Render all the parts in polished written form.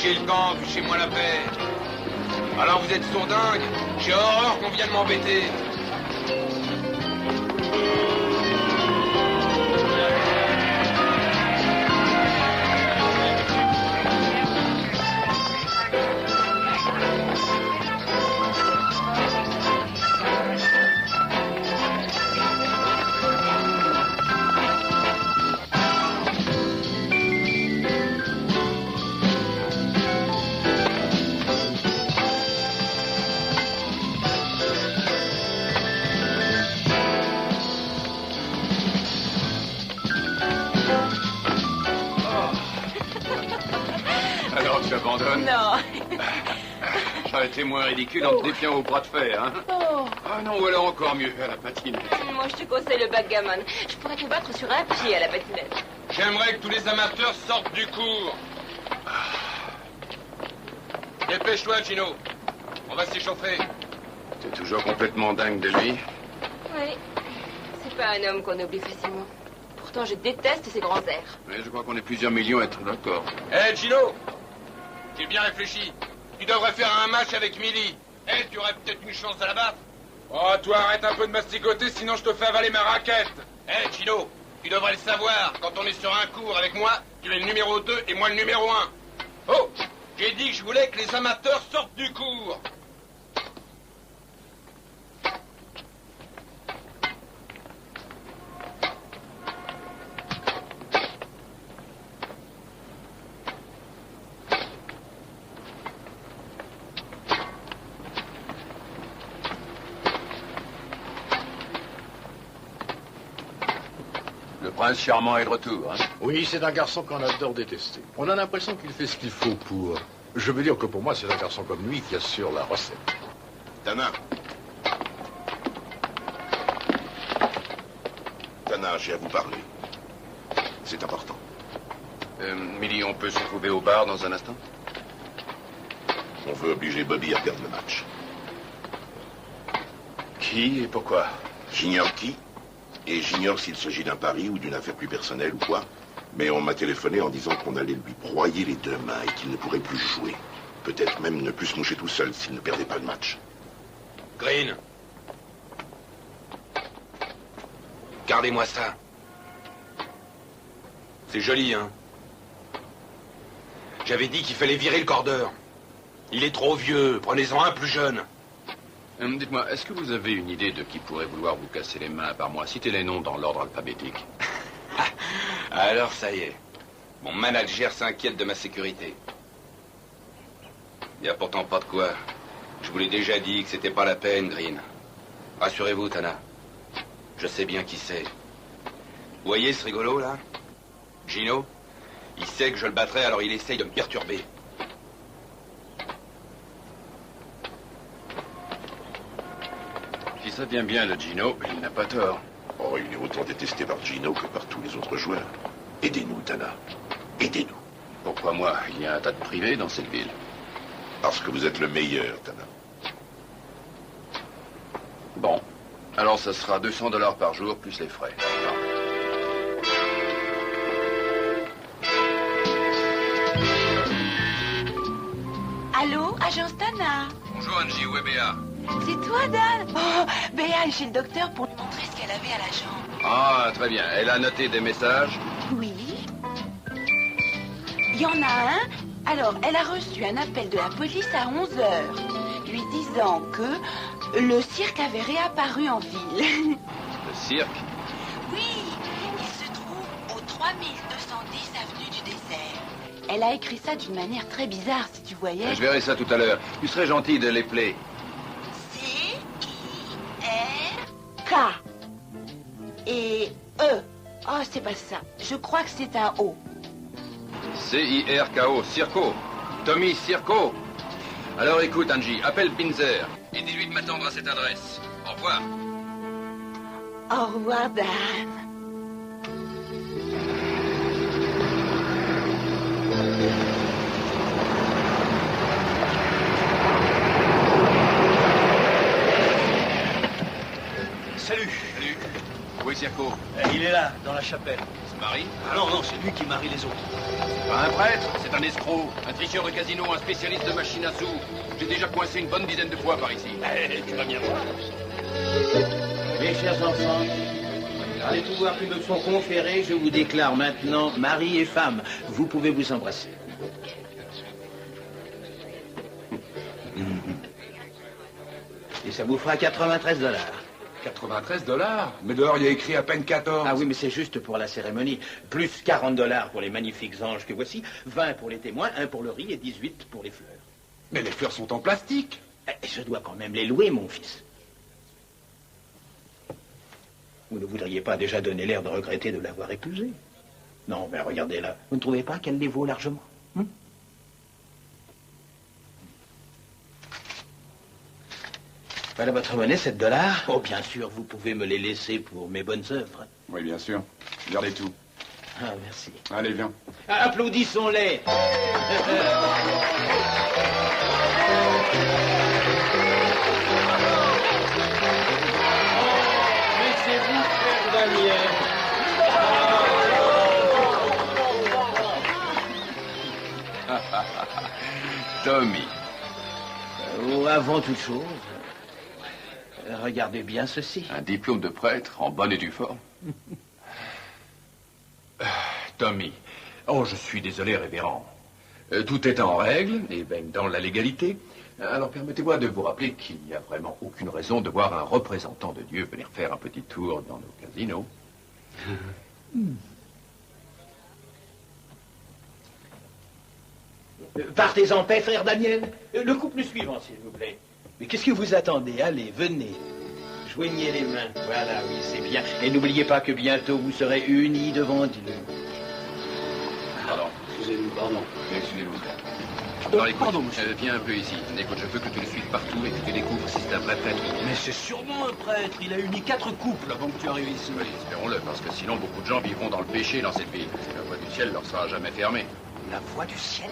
chier le camp, fichez-moi la paix. Alors vous êtes sourdingue. J'ai horreur qu'on vienne m'embêter. Non. Ça a été moins ridicule en te défiant au bras de fer, hein. Oh. Ah non, voilà encore mieux à la patine. Moi, je te conseille le backgammon. Je pourrais te battre sur un pied à la patinette. J'aimerais que tous les amateurs sortent du cours. Dépêche-toi, Gino. On va s'échauffer. T'es toujours complètement dingue de lui. Oui. C'est pas un homme qu'on oublie facilement. Pourtant, je déteste ses grands airs. Mais je crois qu'on est plusieurs millions à être d'accord. Hé, Gino. J'ai bien réfléchi. Tu devrais faire un match avec Millie. Tu aurais peut-être une chance de la battre. Oh, toi, arrête un peu de masticoter, sinon je te fais avaler ma raquette. Gino, tu devrais le savoir. Quand on est sur un cours avec moi, tu es le numéro 2 et moi le numéro 1. Oh, j'ai dit que je voulais que les amateurs sortent du cours. Le prince charmant est de retour, hein. Oui, c'est un garçon qu'on adore détester. On a l'impression qu'il fait ce qu'il faut pour... Je veux dire que pour moi, c'est un garçon comme lui qui assure la recette. Tana. Tana, j'ai à vous parler. C'est important. Millie, on peut se trouver au bar dans un instant? On veut obliger Bobby à perdre le match. Qui et pourquoi? J'ignore qui, et j'ignore s'il s'agit d'un pari ou d'une affaire plus personnelle ou quoi. Mais on m'a téléphoné en disant qu'on allait lui broyer les deux mains et qu'il ne pourrait plus jouer. Peut-être même ne plus se moucher tout seul s'il ne perdait pas le match. Green. Gardez-moi ça. C'est joli, hein? J'avais dit qu'il fallait virer le cordeur. Il est trop vieux, prenez-en un plus jeune. Dites-moi, est-ce que vous avez une idée de qui pourrait vouloir vous casser les mains par moi? Citez les noms dans l'ordre alphabétique. Alors ça y est. Mon manager s'inquiète de ma sécurité. Il n'y a pourtant pas de quoi. Je vous l'ai déjà dit que c'était pas la peine, Green. Rassurez-vous, Tana. Je sais bien qui c'est. Vous voyez ce rigolo, là? Gino? Il sait que je le battrai, alors il essaye de me perturber. Si ça vient bien, le Gino, il n'a pas tort. Oh, il est autant détesté par Gino que par tous les autres joueurs. Aidez-nous, Tana. Aidez-nous. Pourquoi moi? Il y a un tas de privés dans cette ville. Parce que vous êtes le meilleur, Tana. Bon. Alors, ça sera $200 par jour, plus les frais. Allô, agence Tana? Bonjour, Angie, où est Béa? C'est toi, Dan? Oh, Béa est chez le docteur pour lui montrer ce qu'elle avait à la jambe. Ah, très bien. Elle a noté des messages? Oui. Il y en a un. Alors, elle a reçu un appel de la police à 11h, lui disant que le cirque avait réapparu en ville. Le cirque? Oui, il se trouve au 3210 avenue du Désert. Elle a écrit ça d'une manière très bizarre, si tu voyais. Je verrai ça tout à l'heure. Tu serais gentil de l'épeler. C-I-R-K. Et E. Oh, c'est pas ça. Je crois que c'est un O. C-I-R-K-O, Circo. Tommy Circo. Alors écoute, Angie, appelle Pinzer et dis-lui de m'attendre à cette adresse. Au revoir. Au revoir, Dan. Salut. Salut. Oui, Circo. Il est là, dans la chapelle. se marie. Ah non, non, c'est lui qui marie les autres. C'est pas un prêtre, c'est un escroc, un tricheur de casino, un spécialiste de machine à sous. J'ai déjà coincé une bonne dizaine de fois par ici. Tu vas bien voir. Mes chers enfants, par les pouvoirs qui me sont conférés, je vous déclare maintenant mari et femme. Vous pouvez vous embrasser. Et ça vous fera 93 $. 93 $? Mais dehors, il y a écrit à peine 14. Ah oui, mais c'est juste pour la cérémonie. Plus 40 $ pour les magnifiques anges que voici, 20 pour les témoins, 1 pour le riz et 18 pour les fleurs. Mais les fleurs sont en plastique. Et je dois quand même les louer, mon fils. Vous ne voudriez pas déjà donner l'air de regretter de l'avoir épousée? Non, mais regardez là. Vous ne trouvez pas qu'elle les vaut largement? Voilà votre monnaie, 7 $. Oh, bien sûr, vous pouvez me les laisser pour mes bonnes œuvres. Oui, bien sûr. Gardez tout. Ah, merci. Allez, viens. Applaudissons-les. Mais c'est vous, frère Daniel. Tommy. Avant toute chose, regardez bien ceci. Un diplôme de prêtre en bonne et due forme. Tommy. Oh, je suis désolé, révérend. Tout est en règle et baigne dans la légalité. Alors permettez-moi de vous rappeler qu'il n'y a vraiment aucune raison de voir un représentant de Dieu venir faire un petit tour dans nos casinos. Partez en paix, frère Daniel. Le couple suivant, s'il vous plaît. Mais qu'est-ce que vous attendez? Allez, venez. Joignez les mains. Voilà, oui, c'est bien. Et n'oubliez pas que bientôt vous serez unis devant Dieu. Pardon. Excusez-nous, pardon. Excusez-vous. Alors écoute, viens un peu ici. Écoute, je veux que tu le suives partout et que tu découvres si c'est un vrai prêtre. Mais c'est sûrement un prêtre. Il a uni 4 couples avant que tu arrives ici. Oui, espérons-le, parce que sinon beaucoup de gens vivront dans le péché dans cette ville. La voie du ciel leur sera jamais fermée. La voix du ciel.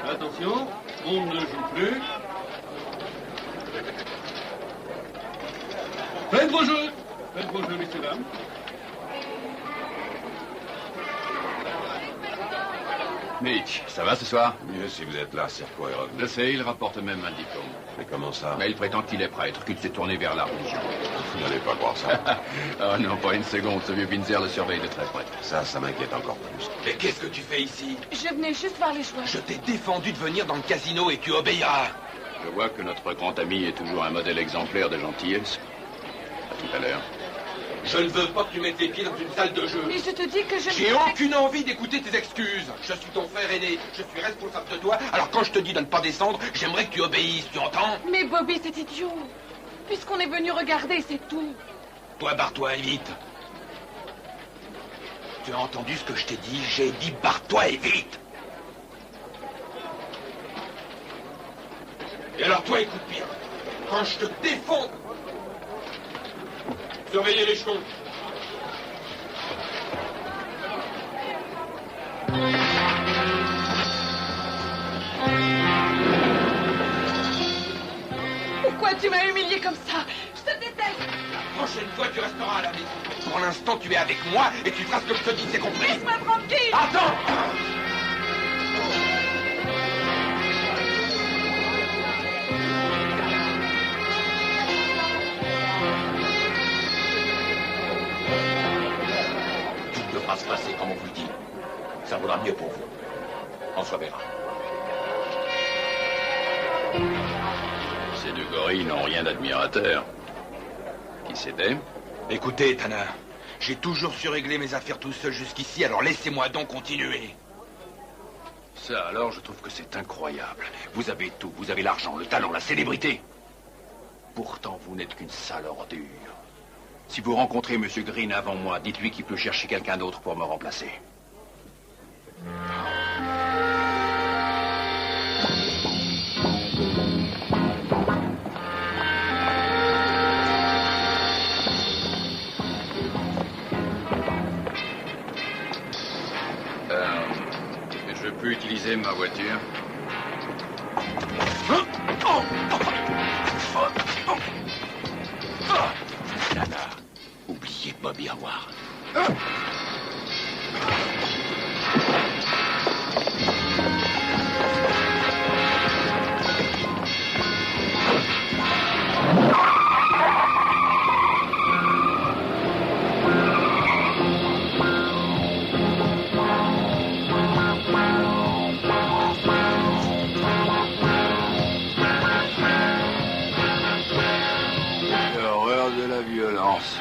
Attention, on ne joue plus. Faites vos jeux. Faites vos jeux, messieurs, dames. Mitch, ça va ce soir? Mieux si vous êtes là, Circo et Rock. Je sais, il rapporte même un diplôme. Mais comment ça? Mais il prétend qu'il est prêtre, qu'il s'est tourné vers la religion. Vous n'allez pas croire ça. Oh non, pas une seconde, ce vieux Binzer le surveille de très près. Ça m'inquiète encore plus. Mais qu'est-ce que tu fais ici? Je venais juste voir les joueurs. Je t'ai défendu de venir dans le casino et tu obéiras. Je vois que notre grand ami est toujours un modèle exemplaire de gentillesse. À tout à l'heure. Je ne veux pas que tu mettes les pieds dans une salle de jeu. Mais je te dis que je... J'ai aucune envie d'écouter tes excuses. Je suis ton frère aîné. Je suis responsable de toi. Alors quand je te dis de ne pas descendre, j'aimerais que tu obéisses. Tu entends? Mais Bobby, c'est idiot. Puisqu'on est venu regarder, c'est tout. Toi, barre-toi et vite. Tu as entendu ce que je t'ai dit? J'ai dit barre-toi et vite. Et alors toi, écoute bien. Quand je te défonce, surveillez l'échelon. tu m'as humilié comme ça. Je te déteste. La prochaine fois, tu resteras à la maison. Pour l'instant, tu es avec moi et tu feras ce que je te dis, c'est compris? Laisse-moi tranquille. Attends! Tout devra se passer comme on vous le dit. Ça vaudra mieux pour vous. On se reverra. Ces deux gorilles n'ont rien d'admirateur. Qui c'était? Écoutez, Tana, j'ai toujours su régler mes affaires tout seul jusqu'ici, alors laissez-moi donc continuer. Ça, alors, je trouve que c'est incroyable. Vous avez tout. Vous avez l'argent, le talent, la célébrité. Pourtant, vous n'êtes qu'une sale ordure. Si vous rencontrez M. Green avant moi, dites-lui qu'il peut chercher quelqu'un d'autre pour me remplacer. Je peux utiliser ma voiture? Nana, oubliez Bobby Howard. L'horreur de la violence.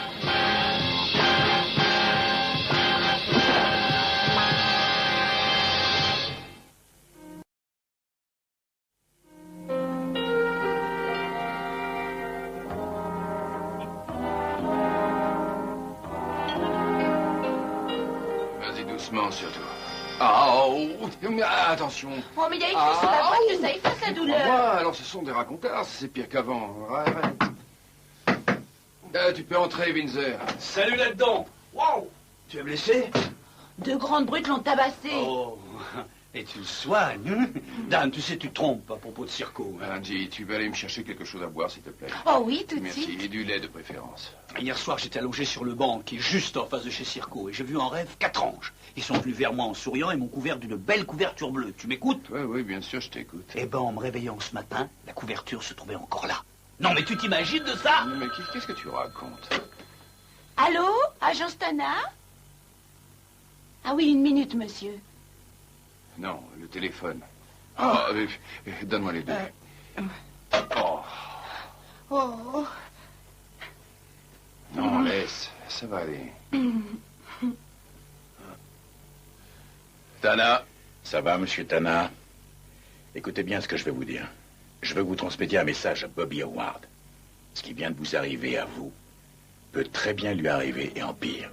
Vas-y doucement surtout. Ah, oh, mais attention. Oh, mais il y a écrit sur la boîte que ça efface la douleur. Moi, alors ce sont des racontars, c'est pire qu'avant. Arrête. Tu peux entrer, Windsor. Salut là-dedans. Waouh. Tu es blessé? Deux grandes brutes l'ont tabassé. Oh. Et tu le soignes, hein? Dan, tu sais, tu te trompes à propos de Circo. Angie, tu vas aller me chercher quelque chose à boire, s'il te plaît. Oh oui, tout de Merci, suite. et du lait de préférence. Hier soir, j'étais allongé sur le banc qui est juste en face de chez Circo et j'ai vu en rêve 4 anges. Ils sont venus vers moi en souriant et m'ont couvert d'une belle couverture bleue. Tu m'écoutes? Oui, oui, bien sûr, je t'écoute. Eh ben, en me réveillant ce matin, la couverture se trouvait encore là. Non, mais tu t'imagines de ça? Mais qu'est-ce que tu racontes? Allô, agence Tana? Ah oui, une minute, monsieur. Non, le téléphone. Ah, donne-moi les deux. Oh. Oh. Non, laisse, ça va aller. Tana. Ça va, monsieur Tana? Écoutez bien ce que je vais vous dire. Je veux que vous transmettiez un message à Bobby Howard. Ce qui vient de vous arriver à vous peut très bien lui arriver, et en pire.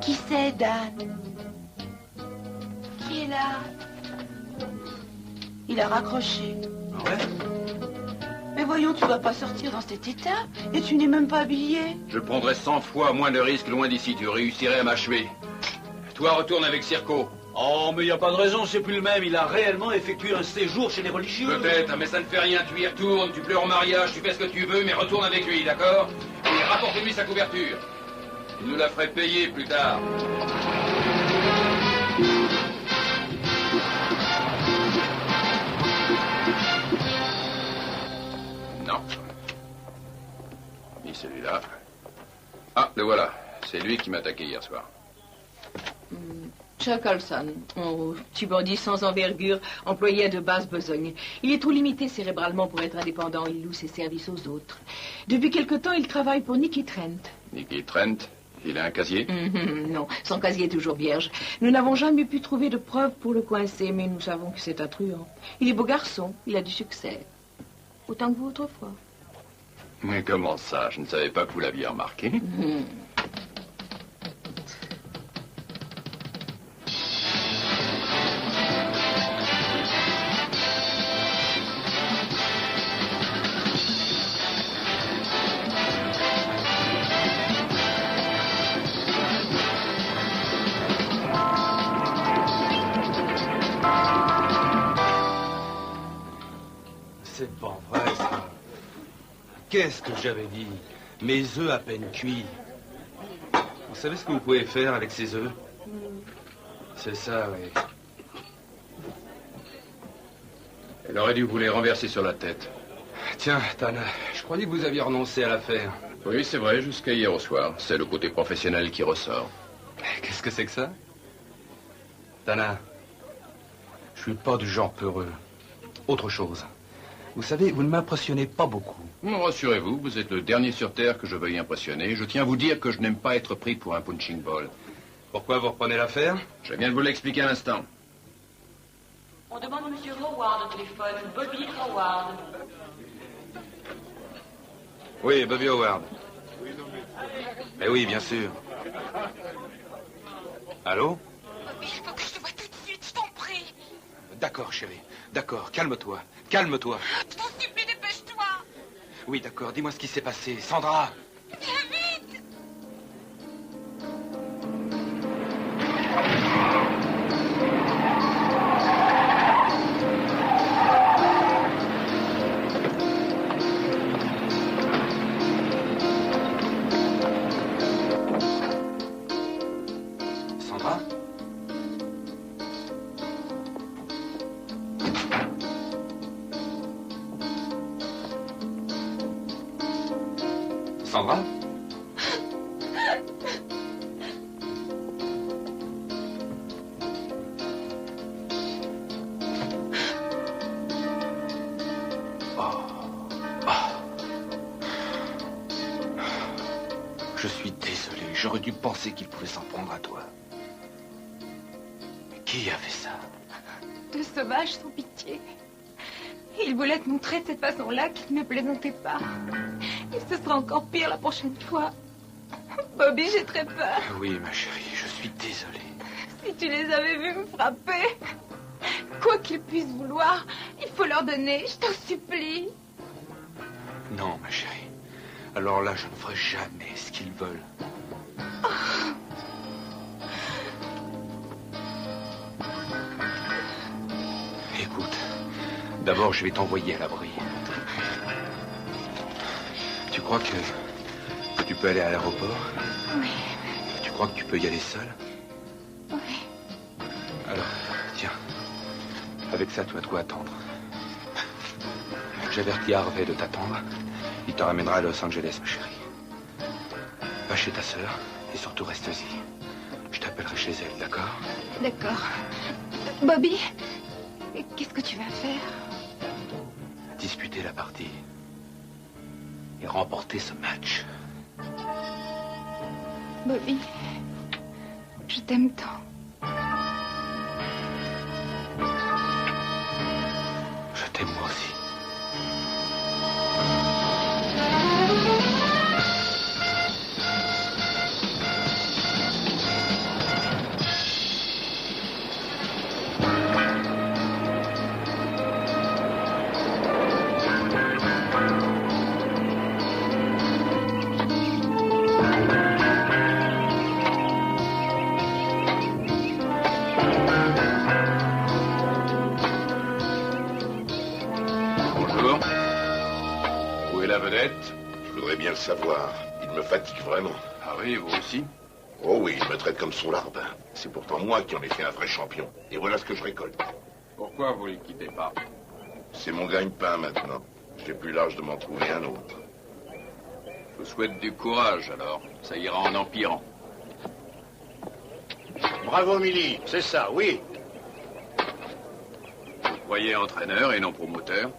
Qui c'est, Dan? Qui est là? Il a raccroché. Ouais. Mais voyons, tu vas pas sortir dans cet état et tu n'es même pas habillé. Je prendrais 100 fois moins de risques loin d'ici. Tu réussirais à m'achever. Toi, retourne avec Circo. Oh, mais il n'y a pas de raison, c'est plus le même. Il a réellement effectué un séjour chez les religieux. Peut-être, mais ça ne fait rien. Tu y retournes, tu pleures en mariage, tu fais ce que tu veux, mais retourne avec lui, d'accord? Et rapporte-lui sa couverture. Il nous la ferait payer plus tard. Non. Ni celui-là. Ah, le voilà. C'est lui qui m'a attaqué hier soir. Chuck Olson, petit bandit sans envergure, employé de basse besogne. Il est trop limité cérébralement pour être indépendant. Il loue ses services aux autres. Depuis quelque temps, il travaille pour Nicky Trent. Nicky Trent? Il a un casier? Non, son casier est toujours vierge. Nous n'avons jamais pu trouver de preuves pour le coincer, mais nous savons que c'est un truand. Il est beau garçon, il a du succès. Autant que vous autrefois. Mais comment ça? Je ne savais pas que vous l'aviez remarqué. Qu'est-ce que j'avais dit? Mes œufs à peine cuits. Vous savez ce que vous pouvez faire avec ces œufs? C'est ça, oui. Elle aurait dû vous les renverser sur la tête. Tiens, Tana, je croyais que vous aviez renoncé à l'affaire. Oui, c'est vrai, jusqu'à hier au soir. C'est le côté professionnel qui ressort. Qu'est-ce que c'est que ça? Tana, je suis pas du genre peureux. Autre chose. Vous savez, vous ne m'impressionnez pas beaucoup. Rassurez-vous, vous êtes le dernier sur Terre que je veuille impressionner. Je tiens à vous dire que je n'aime pas être pris pour un punching ball. Pourquoi vous reprenez l'affaire? Je viens de vous l'expliquer à l'instant. On demande M. Howard au téléphone. Bobby Howard. Oui, Bobby Howard. Mais oui, bien sûr. Allô? Bobby, il faut que je te voie tout de suite, je t'en prie. D'accord, chérie. D'accord, calme-toi. Calme-toi. Je t'en supplie, dépêche-toi. Oui, d'accord, dis-moi ce qui s'est passé. Sandra! Viens vite. Sandra? Sandra? Je suis désolé, j'aurais dû penser qu'il pouvait s'en prendre à toi. Qui a fait ça? De sauvages sans pitié. Il voulait te montrer de cette façon-là qu'il ne me plaisantait pas. Et ce sera encore pire la prochaine fois. Bobby, j'ai très peur. Oui, ma chérie, je suis désolé. Si tu les avais vus me frapper, quoi qu'ils puissent vouloir, il faut leur donner, je t'en supplie. Non, ma chérie. Alors là, je ne ferai jamais ce qu'ils veulent. Écoute, d'abord, je vais t'envoyer à l'abri. Tu crois que tu peux aller à l'aéroport? Oui. Tu crois que tu peux y aller seul? Oui. Alors, tiens. Avec ça, tu as de quoi attendre. J'avertis Harvey de t'attendre. Il te ramènera à Los Angeles, ma chérie. Va chez ta sœur et surtout reste-y. Je t'appellerai chez elle, d'accord? D'accord. Bobby, qu'est-ce que tu vas faire? Disputer la partie et remporter ce match. Bobby, je t'aime tant. Je t'aime moi aussi. Je voudrais bien le savoir. Il me fatigue vraiment. Ah oui, vous aussi? Oh oui, il me traite comme son larbin. C'est pourtant moi qui en ai fait un vrai champion. Et voilà ce que je récolte. Pourquoi vous ne le quittez pas? C'est mon gagne-pain maintenant. J'ai plus l'âge de m'en trouver un autre. Je vous souhaite du courage, alors. Ça ira en empirant. Bravo, Millie. C'est ça, oui. Vous croyez entraîneur et non promoteur?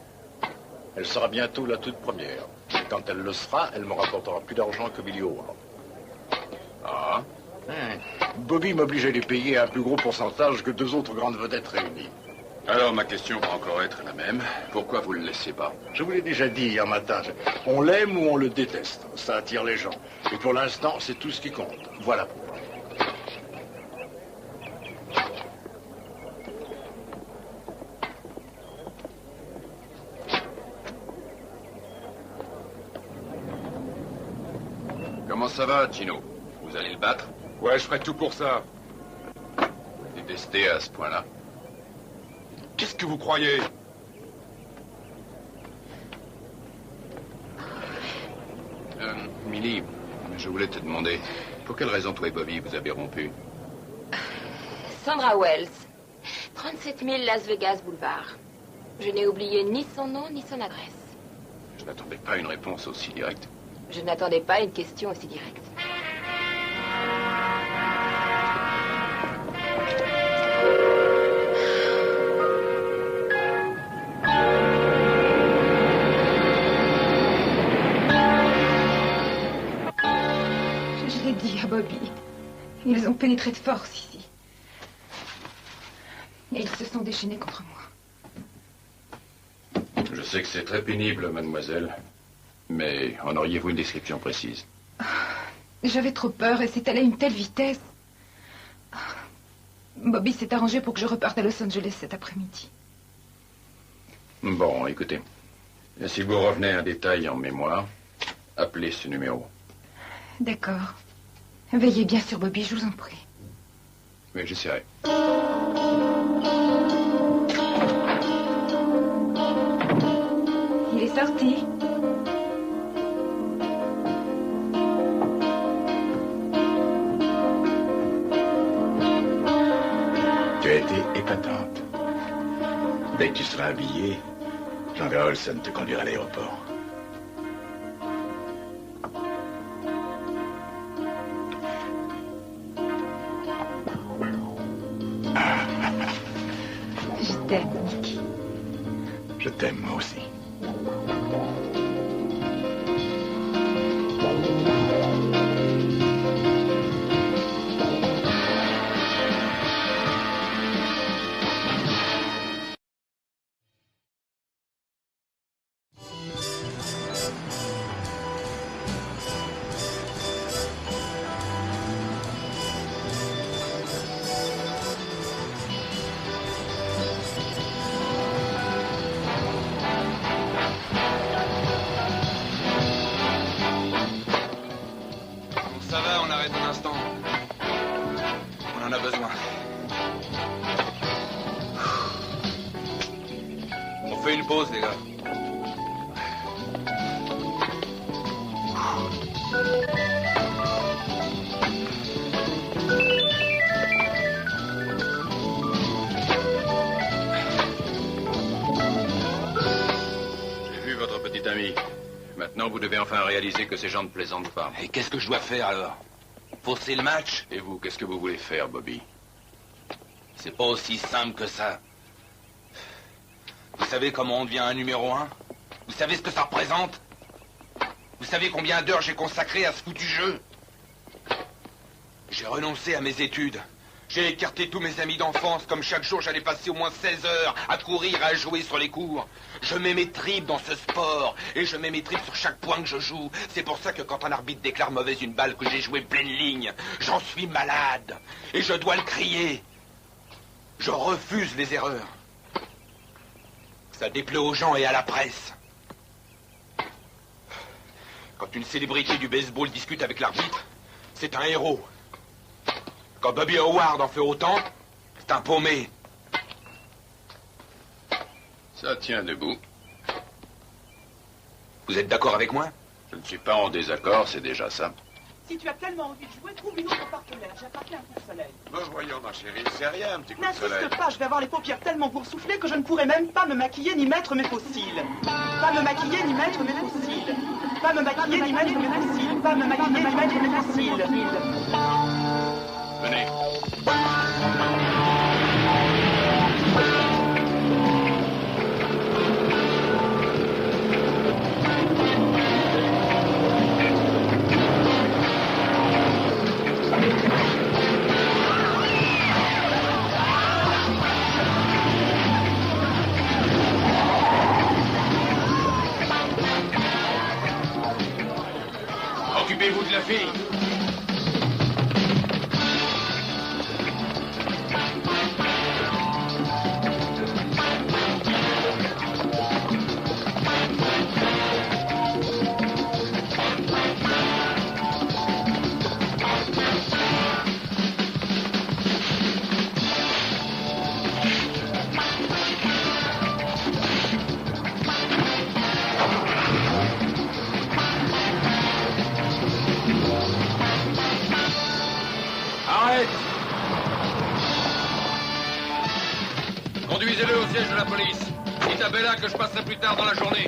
Elle sera bientôt la toute première. Et quand elle le sera, elle me rapportera plus d'argent que Billy Howard. Ah. Bobby m'oblige à les payer à un plus gros pourcentage que deux autres grandes vedettes réunies. Alors ma question va encore être la même. Pourquoi vous le laissez pas? Je vous l'ai déjà dit hier matin. On l'aime ou on le déteste. Ça attire les gens. Et pour l'instant, c'est tout ce qui compte. Voilà pourquoi. Comment ça va, Chino? Vous allez le battre? Ouais, je ferai tout pour ça. Détesté à ce point-là. Qu'est-ce que vous croyez? Emily, je voulais te demander, pour quelle raison toi et Bobby vous avez rompu? Sandra Wells, 37 000 Las Vegas Boulevard. Je n'ai oublié ni son nom ni son adresse. Je n'attendais pas une réponse aussi directe. Je n'attendais pas une question aussi directe. Je l'ai dit à Bobby. Ils ont pénétré de force ici. Et ils se sont déchaînés contre moi. Je sais que c'est très pénible, mademoiselle. Mais en auriez-vous une description précise? J'avais trop peur et c'est allé à une telle vitesse. Bobby s'est arrangé pour que je reparte à Los Angeles cet après-midi. Bon, écoutez. Si vous revenez à un détail en mémoire, appelez ce numéro. D'accord. Veillez bien sur Bobby, je vous en prie. Oui, j'essaierai. Il est sorti. Tu as été épatante. Dès que tu seras habillé, j'enverrai Olson te conduire à l'aéroport. Je t'aime, Nicky. Je t'aime, moi aussi. Ça va, on arrête un instant. On en a besoin. On fait une pause, les gars. J'ai vu votre petite amie. Maintenant, vous devez enfin réaliser que ces gens ne plaisantent pas. Et qu'est-ce que je dois faire, alors? Fausser le match? Et vous, qu'est-ce que vous voulez faire, Bobby? C'est pas aussi simple que ça. Vous savez comment on devient un numéro 1? Vous savez ce que ça représente? Vous savez combien d'heures j'ai consacré à ce foutu jeu? J'ai renoncé à mes études. J'ai écarté tous mes amis d'enfance, comme chaque jour j'allais passer au moins 16 heures à courir, à jouer sur les cours. Je mets mes tripes dans ce sport, et je mets mes tripes sur chaque point que je joue. C'est pour ça que quand un arbitre déclare mauvaise une balle que j'ai joué pleine ligne, j'en suis malade, et je dois le crier. Je refuse les erreurs. Ça déplaît aux gens et à la presse. Quand une célébrité du baseball discute avec l'arbitre, c'est un héros. Quand Bobby Howard en fait autant, c'est un paumé. Ça tient debout. Vous êtes d'accord avec moi? Je ne suis pas en désaccord, c'est déjà ça. Si tu as tellement envie de jouer, trouve une autre partenaire. J'appartiens à un coup de soleil. Ben voyons, ma chérie, c'est rien, un petit coup de soleil. N'insiste pas, je vais avoir les paupières tellement boursouflées que je ne pourrai même pas me maquiller ni mettre mes faux cils. Pas me maquiller ni mettre mes faux cils. Pas me maquiller ni mettre mes faux cils. Pas me maquiller ni mettre mes faux cils. Venez. Occupez-vous de la fille. Arrête! Conduisez-le au siège de la police. Dites à Bella que je passerai plus tard dans la journée.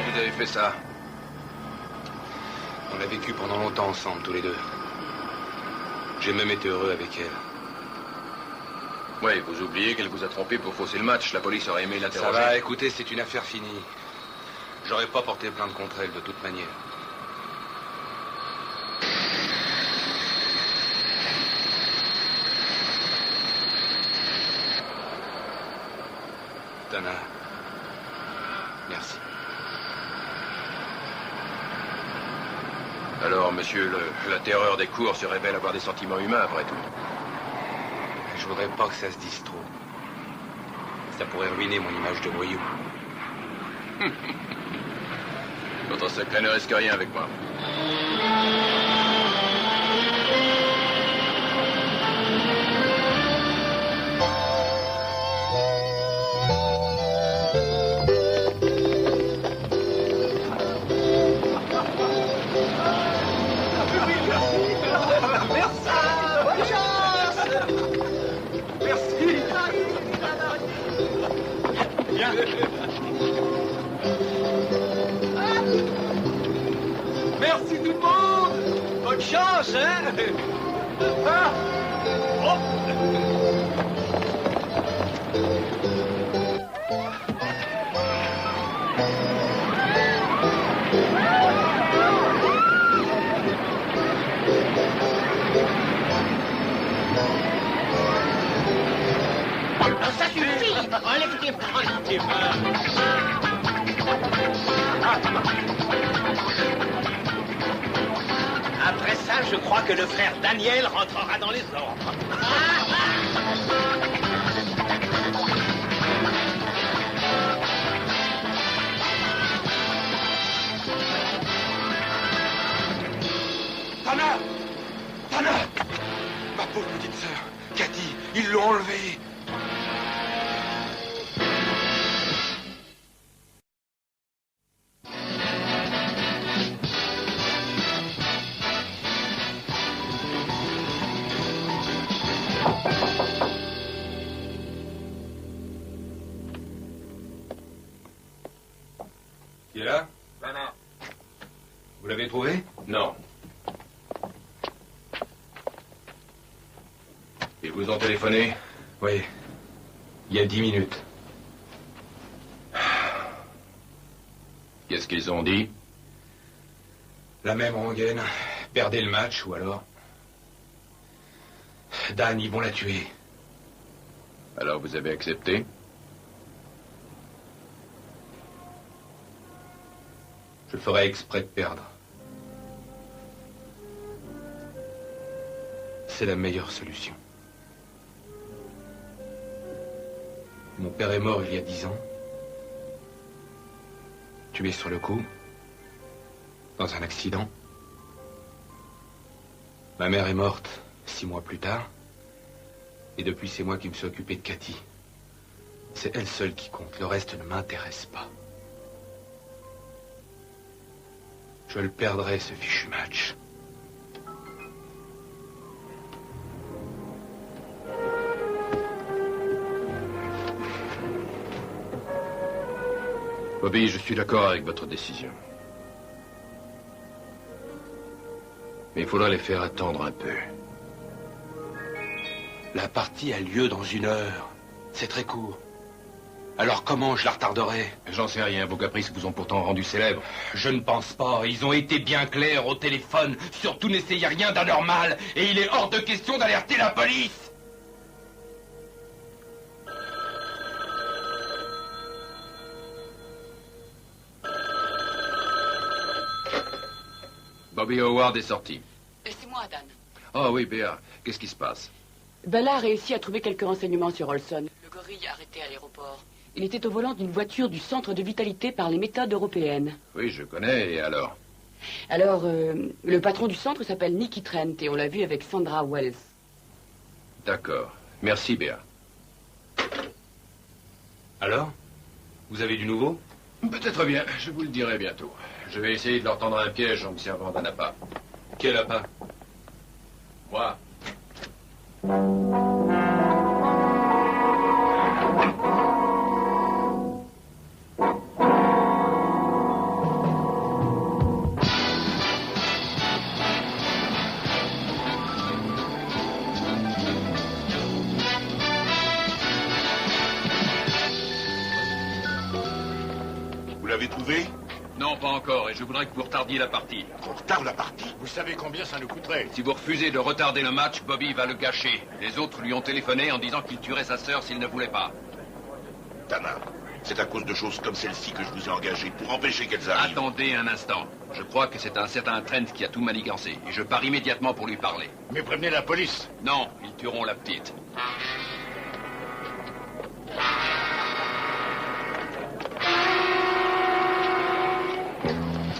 Vous avez fait ça. On a vécu pendant longtemps ensemble, tous les deux. J'ai même été heureux avec elle. Oui, vous oubliez qu'elle vous a trompé pour fausser le match. La police aurait aimé l'interroger. Ça va, écoutez, c'est une affaire finie. J'aurais pas porté plainte contre elle, de toute manière. Dana, merci. Alors, monsieur, la terreur des cours se révèle avoir des sentiments humains, après tout. Je voudrais pas que ça se dise trop. Ça pourrait ruiner mon image de voyou. Votre secret ne risque rien avec moi. Merci tout le monde. Bonne chance, hein? Ah. Oh. Ça suffit. Enlève tes mains. Après ça, je crois que le frère Daniel rentrera dans les ordres. Tana! Tana! Ma pauvre petite sœur, Cathy, ils l'ont enlevée. Qui est là? Tana. Vous l'avez trouvé? Non. Ils vous ont téléphoné? Oui. Il y a 10 minutes. Qu'est-ce qu'ils ont dit? La même rengaine. Perdez le match, ou alors... Dan, ils vont la tuer. Alors vous avez accepté? Je ferai exprès de perdre. C'est la meilleure solution. Mon père est mort il y a 10 ans. Tué sur le coup. Dans un accident. Ma mère est morte 6 mois plus tard. Et depuis, c'est moi qui me suis occupé de Cathy. C'est elle seule qui compte. Le reste ne m'intéresse pas. Je le perdrai, ce fichu match. Bobby, je suis d'accord avec votre décision. Mais il faudra les faire attendre un peu. La partie a lieu dans 1 heure. C'est très court. Alors comment je la retarderai? J'en sais rien, vos caprices vous ont pourtant rendu célèbre. Je ne pense pas. Ils ont été bien clairs au téléphone. Surtout n'essayez rien d'anormal. Et il est hors de question d'alerter la police. Bobby Howard est sorti. C'est moi, Dan. Ah oui, Béa, qu'est-ce qui se passe? Bella a réussi à trouver quelques renseignements sur Olson. Le gorille arrêté à l'aéroport. Il était au volant d'une voiture du centre de vitalité par les méthodes européennes. Oui, je connais, et alors? Alors, le patron du centre s'appelle Nicky Trent et on l'a vu avec Sandra Wells. D'accord. Merci, Béa. Alors? Vous avez du nouveau? Peut-être bien, je vous le dirai bientôt. Je vais essayer de leur tendre un piège en me servant d'un appât. Quel appât? Moi. Vous l'avez trouvé? Non, pas encore, et je voudrais que vous retardiez la partie. On retarde la partie? Vous savez combien ça nous coûterait? Si vous refusez de retarder le match, Bobby va le gâcher. Les autres lui ont téléphoné en disant qu'il tuerait sa sœur s'il ne voulait pas. Tana, c'est à cause de choses comme celle-ci que je vous ai engagé pour empêcher qu'elles arrivent. Attendez un instant. Je crois que c'est un certain Trent qui a tout manigancé, et je pars immédiatement pour lui parler. Mais prévenez la police. Non, ils tueront la petite.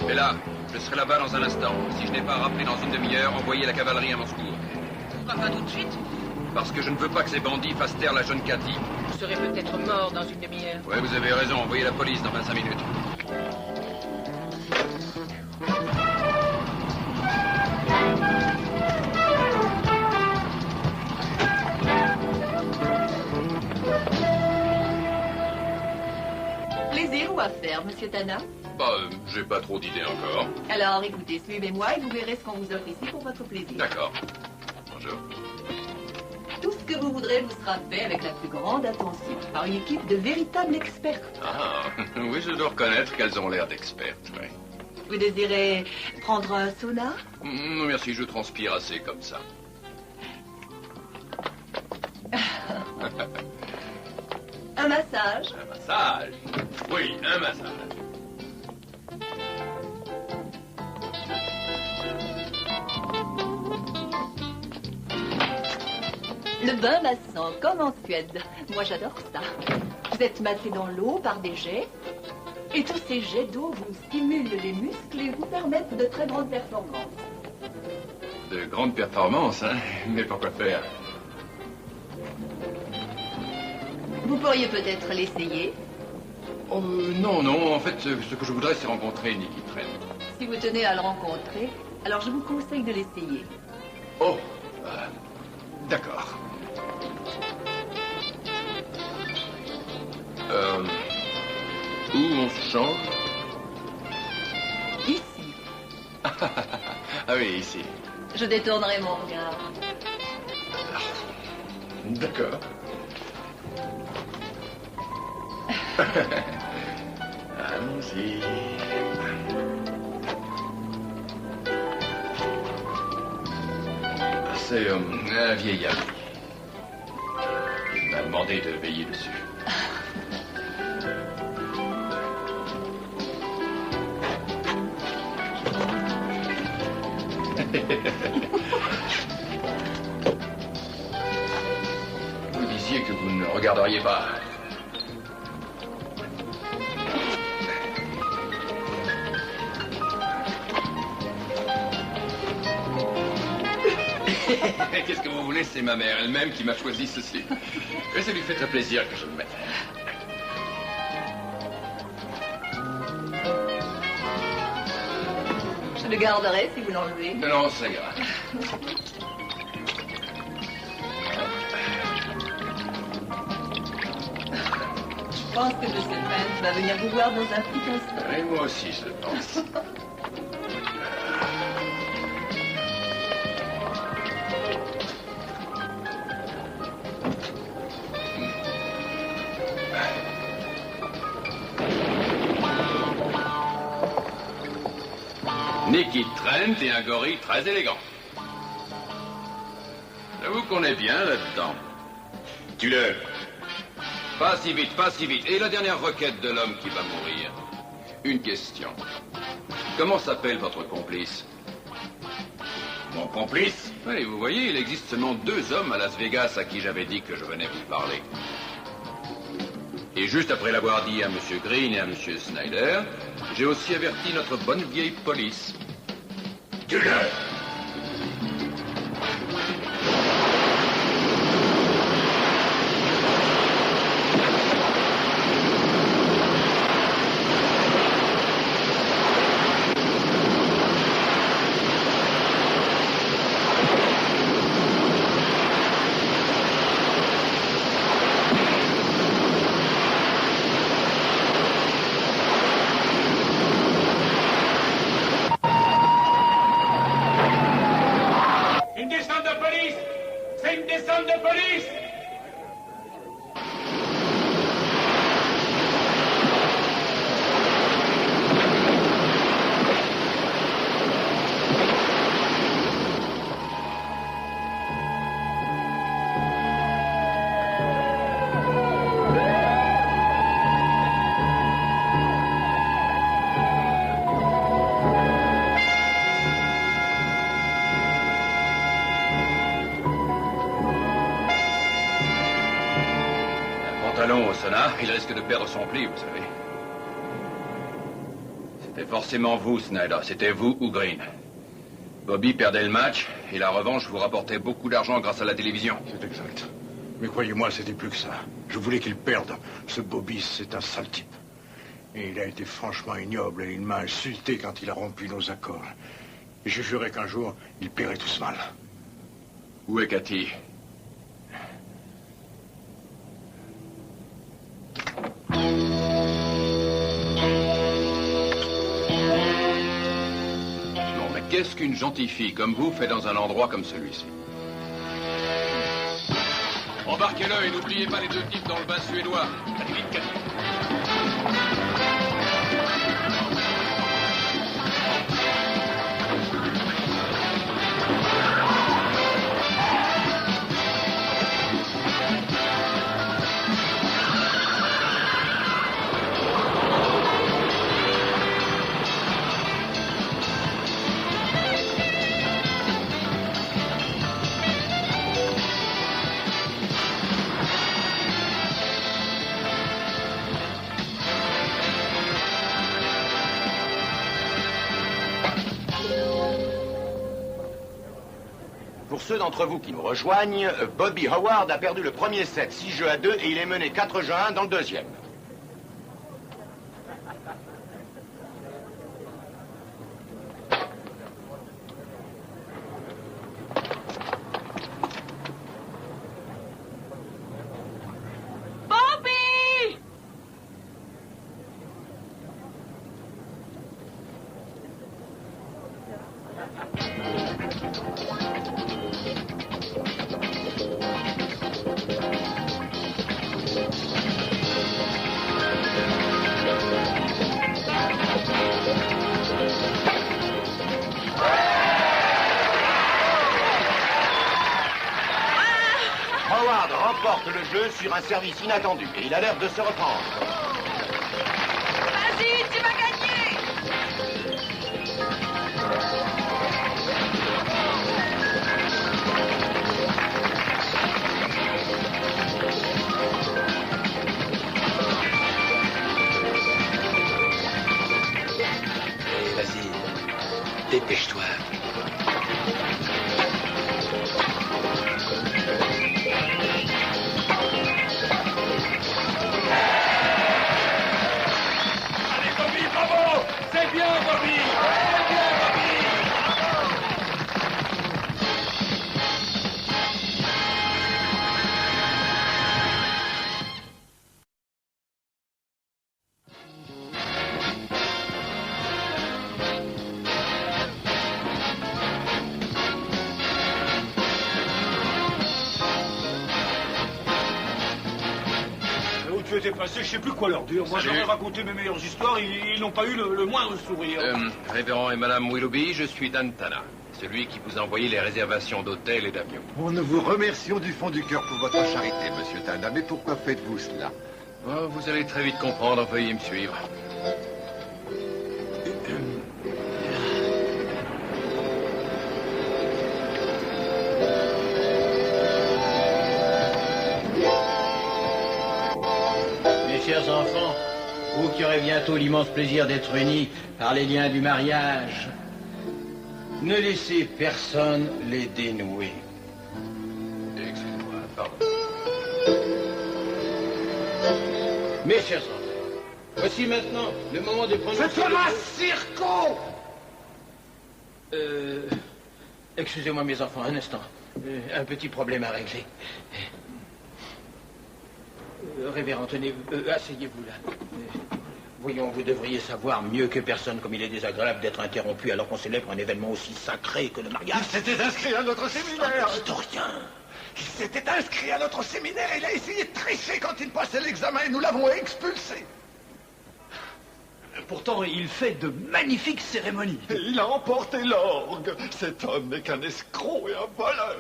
Et là, je serai là-bas dans un instant. Si je n'ai pas rappelé dans une demi-heure, envoyez la cavalerie à mon secours. Pourquoi pas tout de suite? Parce que je ne veux pas que ces bandits fassent taire la jeune Cathy. Vous serez peut-être mort dans une demi-heure. Ouais, vous avez raison. Envoyez la police dans 25 minutes. Plaisir ou affaire, monsieur Tana? Bah, j'ai pas trop d'idées encore. Alors, écoutez, suivez-moi et vous verrez ce qu'on vous offre ici pour votre plaisir. D'accord. Bonjour. Tout ce que vous voudrez vous sera fait avec la plus grande attention par une équipe de véritables experts. Ah, oui, je dois reconnaître qu'elles ont l'air d'expertes, oui. Vous désirez prendre un sauna? Non, merci, je transpire assez comme ça. Un massage? Un massage? Oui, un massage. Le bain massant, comme en Suède. Moi, j'adore ça. Vous êtes maté dans l'eau par des jets. Et tous ces jets d'eau vous stimulent les muscles et vous permettent de très grandes performances. De grandes performances, hein? Mais pourquoi faire? Vous pourriez peut-être l'essayer. Oh, non, non. En fait, ce que je voudrais, c'est rencontrer Nicky Trent. Si vous tenez à le rencontrer, alors je vous conseille de l'essayer. Oh, d'accord. Où on se change? Ici. Ah oui, ici. Je détournerai mon regard. D'accord. Allons-y. C'est un vieil ami. Il m'a demandé de veiller dessus. Vous disiez que vous ne regarderiez pas. Qu'est-ce que vous voulez, c'est ma mère elle-même qui m'a choisi ceci. Et ça lui fait très plaisir que je le mette. Je le garderai si vous l'enlevez. Non, ça ira. Je pense que M. Trent va venir vous voir dans un petit instant. Et moi aussi, je le pense. Nicky Trent et un gorille très élégant. J'avoue qu'on est bien là-dedans. Tue-le. Pas si vite, pas si vite. Et la dernière requête de l'homme qui va mourir. Une question. Comment s'appelle votre complice? Mon complice? Oui, vous voyez, il existe seulement 2 hommes à Las Vegas à qui j'avais dit que je venais vous parler. Et juste après l'avoir dit à M. Green et à M. Snyder, j'ai aussi averti notre bonne vieille police. Tue-le! Il risque de perdre son pli, vous savez. C'était forcément vous, Snyder. C'était vous ou Green. Bobby perdait le match, et la revanche vous rapportait beaucoup d'argent grâce à la télévision. C'est exact. Mais croyez-moi, c'était plus que ça. Je voulais qu'il perde. Ce Bobby, c'est un sale type. Et il a été franchement ignoble, et il m'a insulté quand il a rompu nos accords. Et je jurais qu'un jour, il paierait tout ce mal. Où est Cathy? Qu'est-ce qu'une gentille fille comme vous fait dans un endroit comme celui-ci? Embarquez-le et n'oubliez pas les 2 types dans le bain suédois. Allez vite, Cathy. Pour ceux d'entre vous qui nous rejoignent, Bobby Howard a perdu le premier set 6-2 et il est mené 4-1 dans le deuxième. Remporte le jeu sur un service inattendu et il a l'air de se reprendre. Vas-y, tu vas gagner! Vas-y, dépêche-toi. je les ai passés, je sais plus quoi leur dire. Moi, Salut. j'aurais raconté mes meilleures histoires, ils n'ont pas eu le moindre sourire. Révérend et Madame Willoughby, je suis Dan Tana, celui qui vous a envoyé les réservations d'hôtel et d'avion. Nous vous remercions du fond du cœur pour votre charité, monsieur Tana. Mais pourquoi faites-vous cela? Oh, vous allez très vite comprendre, veuillez me suivre. Mes chers enfants, vous qui aurez bientôt l'immense plaisir d'être unis par les liens du mariage, ne laissez personne les dénouer. Excusez-moi, pardon. Mes chers enfants, voici maintenant le moment de prendre... C'est Thomas Circo! Excusez-moi mes enfants, un instant. Un petit problème à régler. Révérend, tenez, asseyez-vous là. Voyons, vous devriez savoir mieux que personne comme il est désagréable d'être interrompu alors qu'on célèbre un événement aussi sacré que le mariage. Il s'était inscrit à notre séminaire! Historien! Il s'était inscrit à notre séminaire et il a essayé de tricher quand il passait l'examen et nous l'avons expulsé. Pourtant, il fait de magnifiques cérémonies. Et il a emporté l'orgue. Cet homme n'est qu'un escroc et un voleur.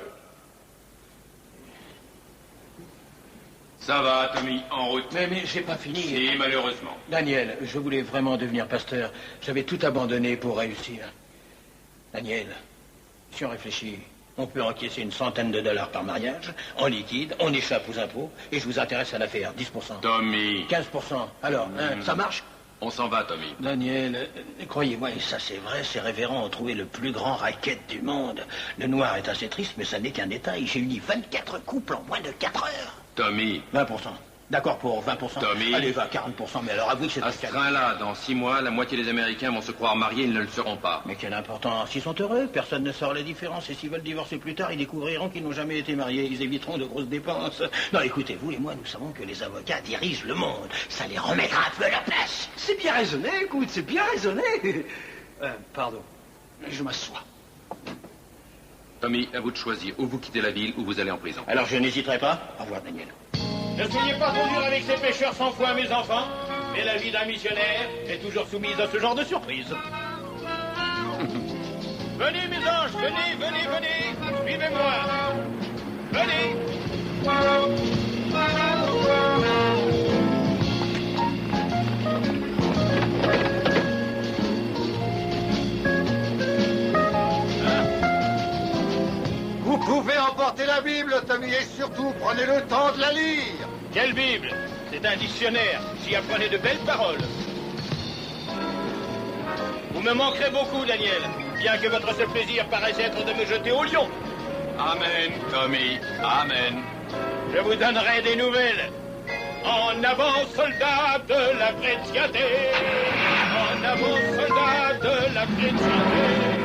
Ça va, Tommy, en route. Mais j'ai pas fini. Si, malheureusement. Daniel, je voulais vraiment devenir pasteur. J'avais tout abandonné pour réussir. Daniel, si on réfléchit, on peut encaisser une centaine de dollars par mariage, en liquide, on échappe aux impôts, et je vous intéresse à l'affaire, 10%. Tommy. 15%. Alors, ça marche? On s'en va, Tommy. Daniel, croyez-moi, et ça c'est vrai, ces révérends ont trouvé le plus grand racket du monde. Le noir est assez triste, mais ça n'est qu'un détail. J'ai uni 24 couples en moins de 4 heures. Tommy. 20%. D'accord pour 20%. Tommy. Allez, va, 40%, mais alors avouez que c'est À ce train-là, dans 6 mois, la moitié des Américains vont se croire mariés, ils ne le seront pas. Mais quelle importance. S'ils sont heureux, personne ne saura la différence. Et s'ils veulent divorcer plus tard, ils découvriront qu'ils n'ont jamais été mariés. Ils éviteront de grosses dépenses. Non, écoutez, vous et moi, nous savons que les avocats dirigent le monde. Ça les remettra un peu à la place. C'est bien raisonné, écoute, c'est bien raisonné. Pardon, je m'assois. Tommy, à vous de choisir. Ou vous quittez la ville, ou vous allez en prison. Alors je n'hésiterai pas. Au revoir, Daniel. Ne soyez pas trop dur avec ces pêcheurs sans foi, mes enfants. Mais la vie d'un missionnaire est toujours soumise à ce genre de surprise. Venez, mes anges, venez, venez, venez. Suivez-moi. Venez. Vous pouvez emporter la Bible, Tommy, et surtout, prenez le temps de la lire. Quelle Bible? C'est un dictionnaire. J'y apprenais de belles paroles. Vous me manquerez beaucoup, Daniel, bien que votre seul plaisir paraisse être de me jeter au lion. Amen, Tommy. Amen. Je vous donnerai des nouvelles. En avant, soldats de la chrétienté. En avant, soldats de la chrétienté.